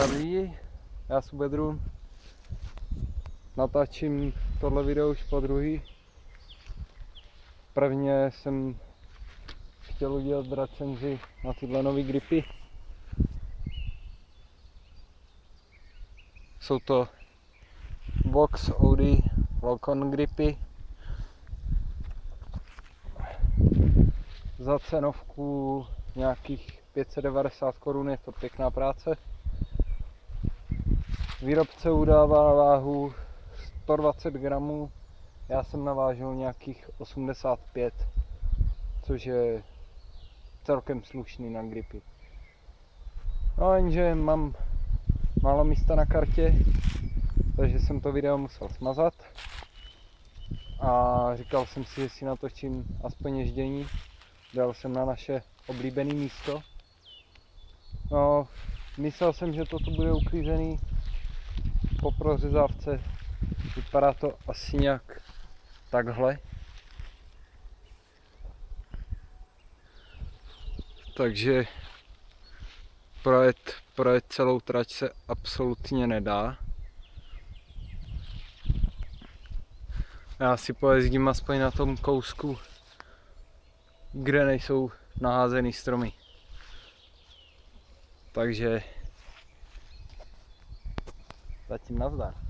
Zdraví, já jsem Bedrun. Natáčím tohle video už po druhý. Prvně jsem chtěl udělat recenzi na tyhle nový gripy. Jsou to Vox Audi Lockon gripy. Za cenovku nějakých 590 korun, je to pěkná práce. Výrobce udává váhu 120 gramů, já jsem navážil nějakých 85, což je celkem slušný na gripy. No jenže mám málo místa na kartě, takže jsem to video musel smazat. A říkal jsem si, že si natočím aspoň ježdění. Dal jsem na naše oblíbené místo. No, myslel jsem, že toto bude uklízený po prořezávce. Vypadá to asi nějak takhle. Takže projet celou trať se absolutně nedá. Já si pojezdím aspoň na tom kousku, kde nejsou naházený stromy. Takže zatím nazdar.